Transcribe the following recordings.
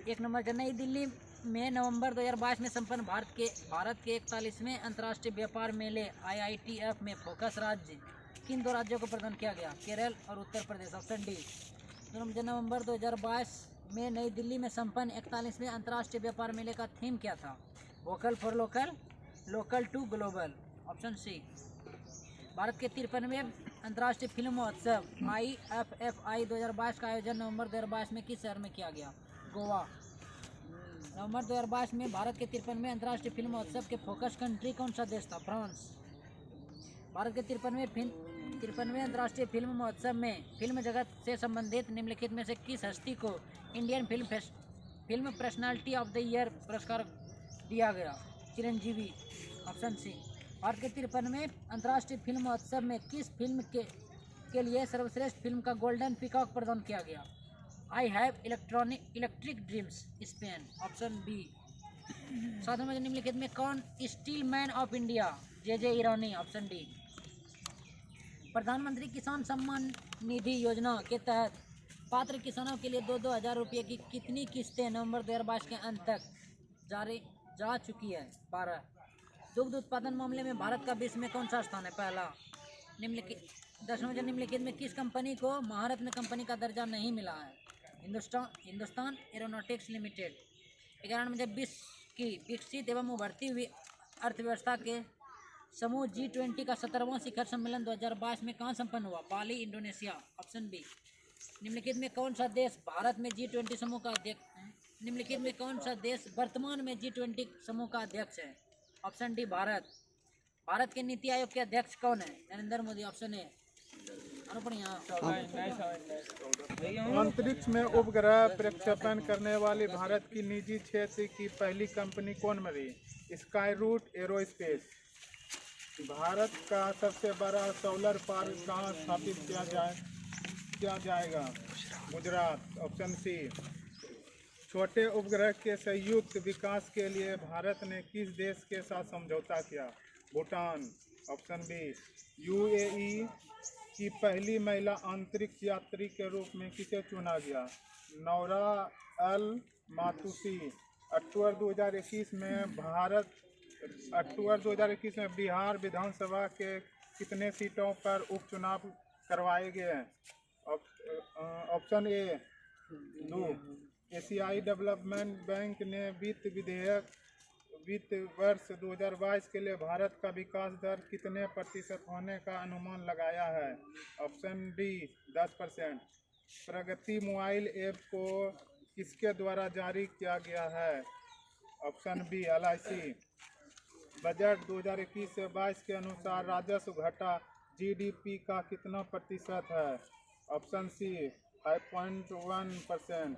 1 number नई दिल्ली में नवंबर 2022 में संपन्न भारत के 41वें अंतर्राष्ट्रीय व्यापार मेले IITF में फोकस राज्य किन 2 राज्यों को प्रदान किया गया? केरल और उत्तर प्रदेश। Option D. नवंबर 2022 में नई दिल्ली में संपन्न 41वें अंतर्राष्ट्रीय व्यापार मेले का थीम क्या था? Vocal for local, local to global. Option C. Bharat के 53वें अंतर्राष्ट्रीय फिल्म महोत्सव IFFI 2022 का आयोजन नवंबर 2022 में किस शहर में किया गया? गोवा। नवंबर 2022 में भारत के 53वें अंतर्राष्ट्रीय फिल्म महोत्सव के फोकस कंट्री कौन सा देश था? फ्रांस। भारत के 53वें अंतर्राष्ट्रीय फिल्म महोत्सव में फिल्म जगत से संबंधित निम्नलिखित में से किस हस्ती को Indian film personality of the year पुरस्कार दिया गया? चिरंजीवी। Option C. भारत के 53वें अंतर्राष्ट्रीय फिल्म महोत्सव में किस फिल्म के लिए सर्वश्रेष्ठ फिल्म का गोल्डन पीकॉक प्रदान किया गया? I have electric dreams, Spain. Option B. 7 में निम्नलिखित में कौन steel man of India? JJ Irani. Option D. प्रधानमंत्री किसान सम्मान निधि योजना के तहत पात्र किसानों के लिए 2-2 हज़ार रुपये की कितनी किस्तें नवंबर 2022 के अंत तक जारी जा चुकी है? 12। दुग्ध उत्पादन मामले में भारत का विश्व में कौन सा स्थान है? पहला। 10वें निम्नलिखित में किस कंपनी को महारत्न कंपनी का दर्जा नहीं मिला है? Hindustan aeronautics limited. 11 में विश्व की विकसित एवं उभरती हुई अर्थव्यवस्था के समूह G20 का 17वां शिखर सम्मेलन 2022 में कहाँ संपन्न हुआ? Bali, Indonesia. Option B. निम्नलिखित में कौन सा देश भारत में G20 समूह का अध्यक्ष है? निम्नलिखित में कौन सा देश वर्तमान में G20 समूह का अध्यक्ष है? Option D. भारत। भारत के नीति आयोग के अध्यक्ष कौन है? नरेंद्र मोदी। Option A. अंतरिक्ष में उपग्रह प्रक्षेपण करने वाली भारत की निजी क्षेत्र की पहली कंपनी कौन बनी? Sky root aerospace. भारत का सबसे बड़ा सोलर पार्क कहाँ स्थापित किया जाएगा? गुजरात। Option C. छोटे उपग्रह के संयुक्त विकास के लिए भारत ने किस देश के साथ समझौता किया? भूटान। Option B. UAE की पहली महिला अंतरिक्ष यात्री के रूप में किसे चुना गया? नौरा अल मातूसी। अक्टूबर 2021 में बिहार विधानसभा के कितने सीटों पर उपचुनाव करवाए गए हैं? Option A 2। एशियाई डेवलपमेंट बैंक ने वित्त वर्ष 2022 के लिए भारत का विकास दर कितने प्रतिशत होने का अनुमान लगाया है? Option D 10%। प्रगति मोबाइल ऐप को किसके द्वारा जारी किया गया है? Option B LIC। बजट 2021 से 22 के अनुसार राजस्व घटा GDP का कितना प्रतिशत है? Option C 5.1%।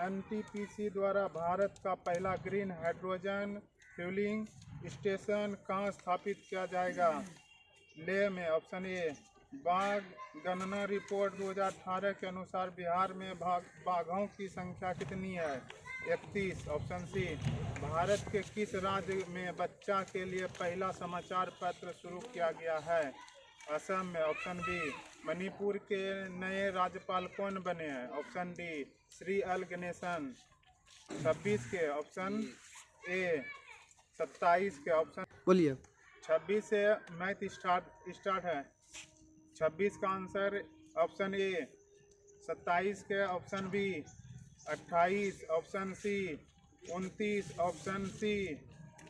NTPC द्वारा भारत का पहला ग्रीन हाइड्रोजन फ्यूलिंग स्टेशन कहाँ स्थापित किया जाएगा? लेह में। Option A. बाघ गणना रिपोर्ट 2018 के अनुसार बिहार में बाघों की संख्या कितनी है? 31। Option C. भारत के किस राज्य में बच्चा के लिए पहला समाचार पत्र शुरू किया गया है? असम में। Option B. मणिपुर के नए राज्यपाल कौन बने हैं? Option D Shri L Ganesan. 26 के। Option A. 27 के। ऑप्शन बोलिए। 26 से मैथ स्टार्ट है। 26 का आंसर ऑप्शन ए। 27 के option B. 28 option C. 29 option C.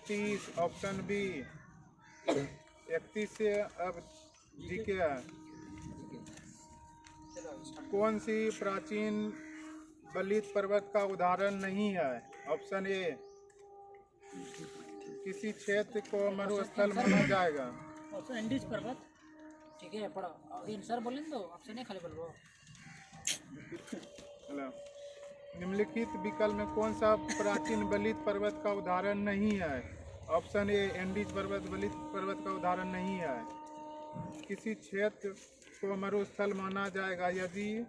30 option B. 31 से अब जीके है। कौन सी प्राचीन बलित पर्वत का उदाहरण नहीं है? Option A. किसी क्षेत्र को मरुस्थल माना जाएगा। ऑप्शन एंडीज पर्वत। ठीक है पढ़ो। आंसर बोलें तो ऑप्शन ए खाली बोलो। हेलो। निम्नलिखित विकल्प में कौन सा प्राचीन बलित पर्वत का उदाहरण नहीं है? ऑप्शन ए एंडीज पर्वत बलित पर्वत का उदाहरण नहीं है। किसी क्षेत्र को मरुस्थल माना जाएगा यदि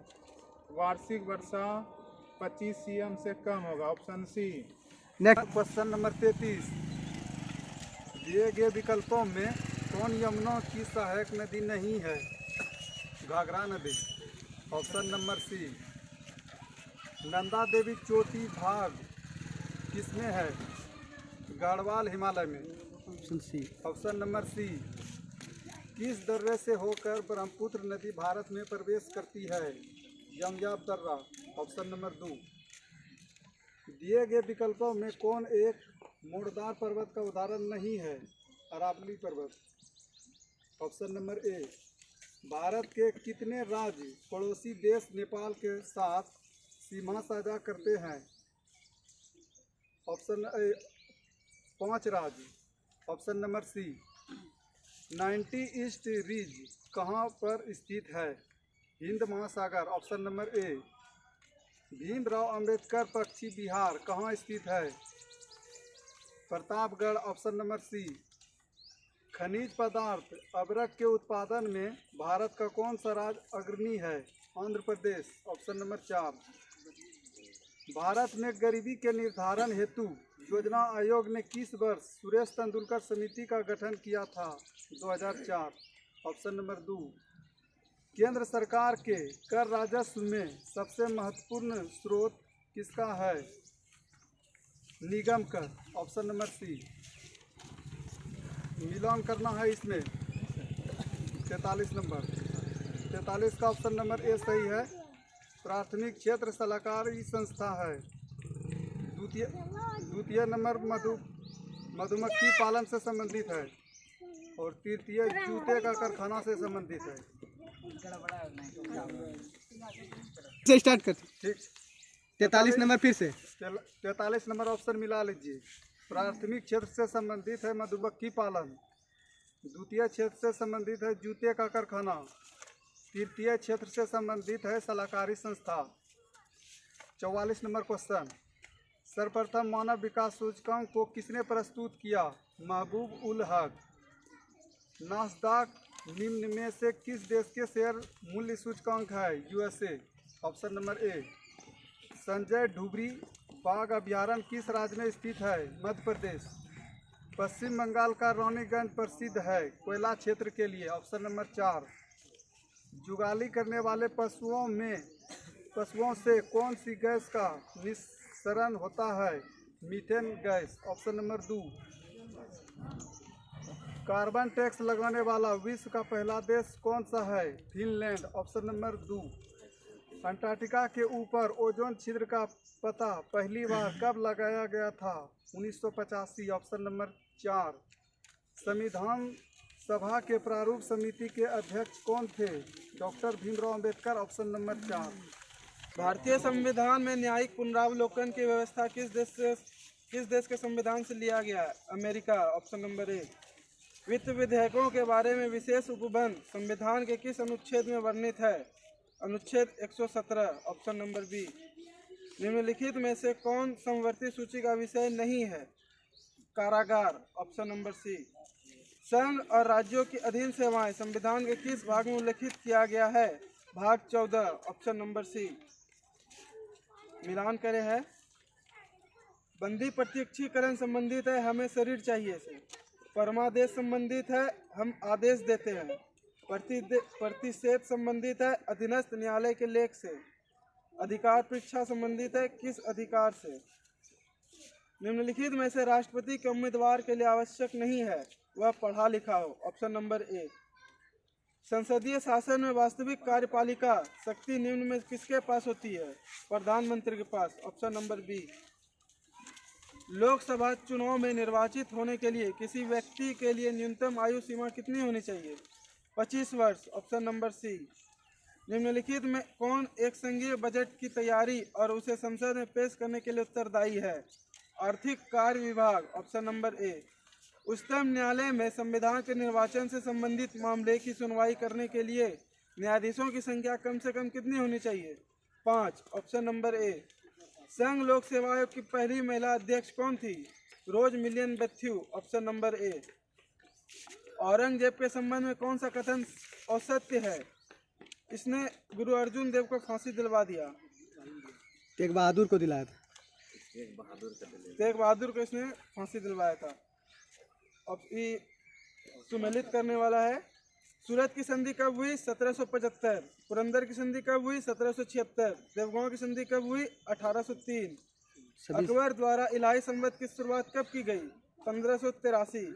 वार्षिक वर्षा 25 cm से कम होगा। Option C. Next question number 33। दिए गए विकल्पों में कौन यमुना की सहायक नदी नहीं है? घाघरा नदी। Option number C Nanda Devi चोटी भाग किसमें है? गढ़वाल हिमालय में। Option C. Option number C. किस दर्रे से होकर ब्रह्मपुत्र नदी भारत में प्रवेश करती है? यमयाब दर्रा। Option number 2। दिए गए विकल्पों में कौन एक मोड़दार पर्वत का उदाहरण नहीं है? अरावली पर्वत। ऑप्शन नंबर ए। भारत के कितने राज्य पड़ोसी देश नेपाल के साथ सीमा साझा करते हैं? ऑप्शन ए 5 राज्य। Option number C. 90 east ridge कहाँ पर स्थित है? हिंद महासागर। Option number A. Bhimrao Ambedkar पक्षी विहार कहाँ स्थित है? प्रतापगढ़। Option number C. खनिज पदार्थ अबरक के उत्पादन में भारत का कौन सा राज्य अग्रणी है? आंध्र प्रदेश। Option number 4। भारत में गरीबी के निर्धारण हेतु योजना आयोग ने किस वर्ष सुरेश तेंदुलकर समिति का गठन किया था? 2004। Option number 2। केंद्र सरकार के कर राजस्व में सबसे महत्वपूर्ण स्रोत किसका है? निगम कर। ऑप्शन नंबर सी। मिलान करना है इसमें 43 नंबर। 43 का ऑप्शन नंबर ए सही है। प्राथमिक क्षेत्र सलाहकारी संस्था है। द्वितीय नंबर मधुमक्खी पालन से संबंधित है और तृतीय जूते का कारखाना से संबंधित है। से स्टार्ट कर। ठीक। 43 नंबर फिर से। 43 नंबर ऑप्शन मिला लीजिए। प्राथमिक क्षेत्र से संबंधित है मधुमक्खी पालन, द्वितीय क्षेत्र से संबंधित है जूते का कारखाना, तृतीय क्षेत्र से संबंधित है सलाहकारी संस्था। 44 नंबर क्वेश्चन। सर्वप्रथम मानव विकास सूचकांक को किसने प्रस्तुत किया? महबूब उल हक। नास्डाक निम्न में से किस देश के शेयर मूल्य सूचकांक है? USA. Option number A. Sanjay Dubri बाघ अभयारण्य किस राज्य में स्थित है? मध्य प्रदेश। पश्चिम बंगाल का रानीगंज प्रसिद्ध है कोयला क्षेत्र के लिए। Option number 4। जुगाली करने वाले पशुओं से कौन सी गैस का निस्सरण होता है? Methane gas. Option number 2। Carbon tax लगाने वाला विश्व का पहला देश कौन सा है? फिनलैंड। Option number 2। अंटार्कटिका के ऊपर ओजोन छिद्र का पता पहली बार कब लगाया गया था? 1985। Option number 4। संविधान सभा के प्रारूप समिति के अध्यक्ष कौन थे? Doctor Bhimrao Ambedkar. Option number 4। भारतीय संविधान में न्यायिक पुनरावलोकन की व्यवस्था किस देश के संविधान से लिया गया है? अमेरिका। Option number 1। वित्त विधेयकों के बारे में विशेष उपबंध संविधान के किस अनुच्छेद में वर्णित है? अनुच्छेद 117। Option number B. निम्नलिखित में से कौन समवर्ती सूची का विषय नहीं है? कारागार। Option number C. संघ और राज्यों की अधीन सेवाएं संविधान के किस भाग में उल्लिखित किया गया है? भाग 14। ऑप्शन नंबर सी। मिलान करे है। बंदी प्रत्यक्षीकरण संबंधित है हमें शरीर चाहिए से। परमादेश संबंधित है हम आदेश देते हैं। प्रतिषेध संबंधित है अधीनस्थ न्यायालय के लेख से। अधिकार परीक्षा संबंधित है किस अधिकार से? निम्नलिखित में से राष्ट्रपति के उम्मीदवार के लिए आवश्यक नहीं है वह पढ़ा लिखा हो। ऑप्शन नंबर ए। संसदीय शासन में वास्तविक कार्यपालिका शक्ति निम्न में किसके पास होती है? प्रधानमंत्री के पास। Option number B. लोकसभा चुनाव में निर्वाचित होने के लिए किसी व्यक्ति के लिए न्यूनतम आयु सीमा कितनी होनी चाहिए? 25 वर्ष। Option number C. निम्नलिखित में कौन एक संघीय बजट की तैयारी और उसे संसद में पेश करने के लिए उत्तरदायी है? आर्थिक कार्य विभाग। ऑप्शन नंबर ए। उच्चतम न्यायालय में संविधान के निर्वाचन से संबंधित मामले की सुनवाई करने के लिए न्यायाधीशों की संख्या कम से कम कितनी होनी चाहिए? 5। ऑप्शन नंबर ए। संघ लोक सेवा आयोग की पहली महिला अध्यक्ष कौन थी? Rose Millian Bathew. Option number A. Aurangzeb के संबंध में कौन सा कथन असत्य है? इसने गुरु अर्जुन देव को फांसी दिलवा दिया। तेग बहादुर को दिलाया था। तेग बहादुर को इसने फांसी दिलवाया था। अब ये सुमेलित करने वाला है सूरत की संधि कब हुई? 1775। पुरंदर की संधि कब हुई? 1776। देवगांव की संधि कब हुई? 1803। अकबर द्वारा इलाही संवत की शुरुआत कब की गई? 1583।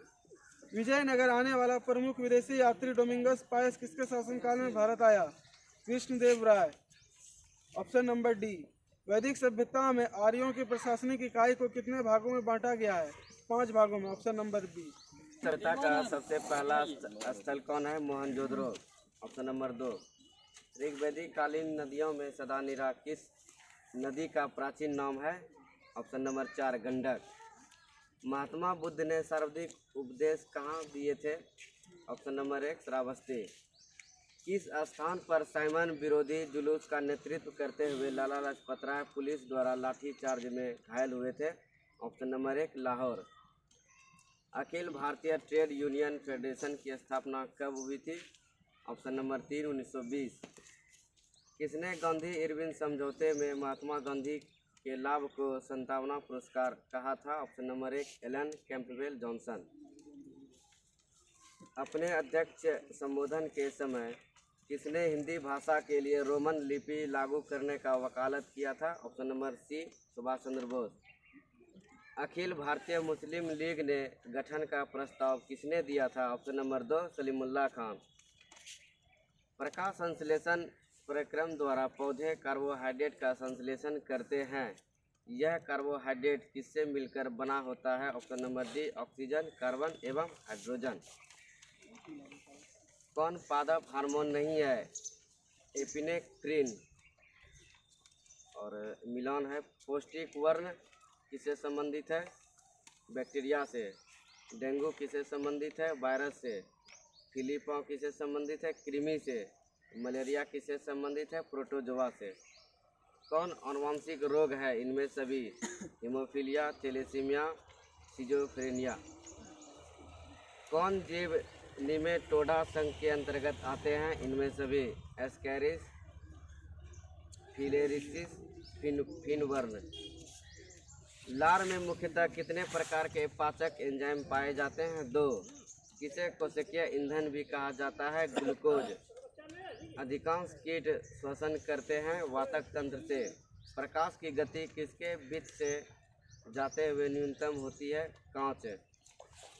विजयनगर आने वाला प्रमुख विदेशी यात्री डोमिंगस पायस किसके शासनकाल में भारत आया? Krishnadeva Raya. Option number D. वैदिक सभ्यता में आर्यों की प्रशासनिक इकाई को कितने भागों में बांटा गया है? 5 भागों में। Option number B. सभ्यता का सबसे पहला स्थल कौन है? मोहनजोदड़ो। Option number 2। ऋग्वैदिक कालीन नदियों में सदानीरा किस नदी का प्राचीन नाम है? Option number 4 Gandak. महात्मा बुद्ध ने सर्वाधिक उपदेश कहाँ दिए थे? Option number 1 Shravasti. किस स्थान पर साइमन विरोधी जुलूस का नेतृत्व करते हुए लाला लाजपत राय पुलिस द्वारा लाठीचार्ज में घायल हुए थे? Option number 1 Lahore. Akhil Bharatiya trade union federation की स्थापना कब हुई थी? Option number 3 1920। किसने गांधी इरविन समझौते में महात्मा गांधी के लाभ को संतावना पुरस्कार कहा था? Option number 1 Alan Campbell Johnson. अपने अध्यक्ष संबोधन के समय किसने हिंदी भाषा के लिए रोमन लिपि लागू करने का वकालत किया था? ऑप्शन नंबर सी सुभाष चंद्र बोस। अखिल भारतीय मुस्लिम लीग ने गठन का प्रस्ताव किसने दिया था? Option number 2 Salimullah Khan. प्रकाश संश्लेषण प्रक्रम द्वारा पौधे कार्बोहाइड्रेट का संश्लेषण करते हैं। यह कार्बोहाइड्रेट किससे मिलकर बना होता है? Option number D oxygen, carbon एवं हाइड्रोजन। कौन पादप हार्मोन नहीं है? एपिनेफ्रिन। और मिलान है। पौष्टिक वर्ण किससे संबंधित है? बैक्टीरिया से। डेंगू किससे संबंधित है? वायरस से। फिलिपा किससे संबंधित है? कृमि से। मलेरिया किससे संबंधित है? प्रोटोजोआ से। कौन आनुवंशिक रोग है इनमें सभी? Haemophilia, thalassaemia, schizophrenia. कौन जीव निमेटोडा संघ के अंतर्गत आते हैं? इनमें सभी एस्कैरिस, फिलेरिसिस, फिनवर्ण। लार में मुख्यतः कितने प्रकार के पाचक एंजाइम पाए जाते हैं? 2। किसे कोशिकीय ईंधन भी कहा जाता है? ग्लूकोज। अधिकांश कीट श्वसन करते हैं वातक तंत्र से। प्रकाश की गति किसके बीच से जाते हुए न्यूनतम होती है? कांच।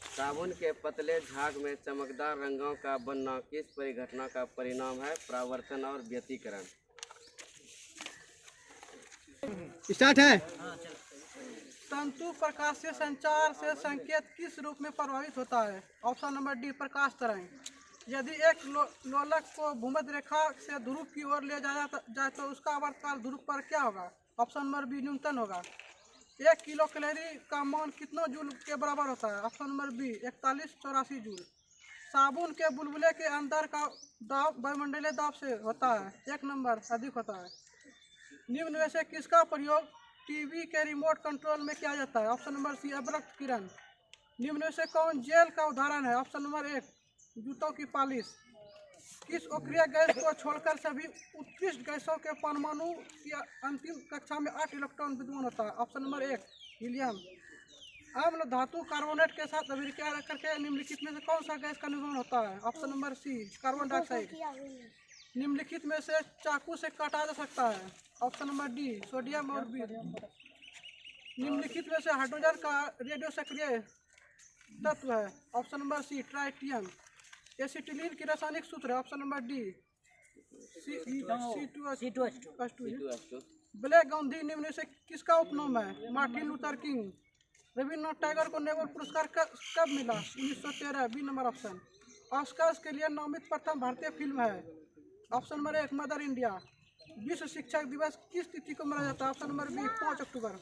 साबुन के पतले झाग में चमकदार रंगों का बनना किस परिघटना का परिणाम है? परावर्तन और व्यतिकरण। स्टार्ट है। तंतु प्रकाश से संचार से संकेत किस रूप में प्रभावित होता है? ऑप्शन नंबर डी प्रकाश तरंग। यदि एक लोलक को भूमध्य रेखा से ध्रुव की ओर ले जाया जाए तो उसका आवर्तकाल ध्रुव पर क्या होगा? ऑप्शन नंबर बी न्यूनतम होगा। 1 किलो कैलोरी का मान कितनों जूल के बराबर होता है? Option number B 4184 joule. साबुन के बुलबुले के अंदर का दाब वायुमंडलीय दाब से होता है? 1 नंबर अधिक होता है। निम्न में से किसका प्रयोग टीवी के रिमोट कंट्रोल में किया जाता है? ऑप्शन नंबर सी अब्रक्त किरण। निम्न में से कौन जेल का उदाहरण है? ऑप्शन नंबर 1 जूतों की पालिश। किस अक्रिय गैस को छोड़कर सभी उत्कृष्ट गैसों के परमाणु की अंतिम कक्षा में 8 इलेक्ट्रॉन विद्यमान होता है? Option number 1 helium. अम्ल धातु कार्बोनेट के साथ अभिक्रिया करके निम्नलिखित में से कौन सा गैस का निर्माण होता है? Option number C carbon dioxide. निम्नलिखित में से चाकू से काटा जा सकता है? ऑप्शन नंबर डी सोडियम और बी। निम्नलिखित में से हाइड्रोजन का रेडियो सक्रिय तत्व है? Option number C tritium. Acetylene की रासायनिक सूत्र है? ऑप्शन नंबर डी C2H2। ब्लैक गांधी निम्न से किसका उपनाम है? Martin Luther King. Rabindranath Tagore को नोबेल पुरस्कार कब मिला? 1913 बी नंबर ऑप्शन। ऑस्कर्स के लिए नामित प्रथम भारतीय फिल्म है? Option number 1 mother India. विश्व शिक्षक दिवस किस तिथि को मनाया जाता है? ऑप्शन नंबर बी 5 अक्टूबर।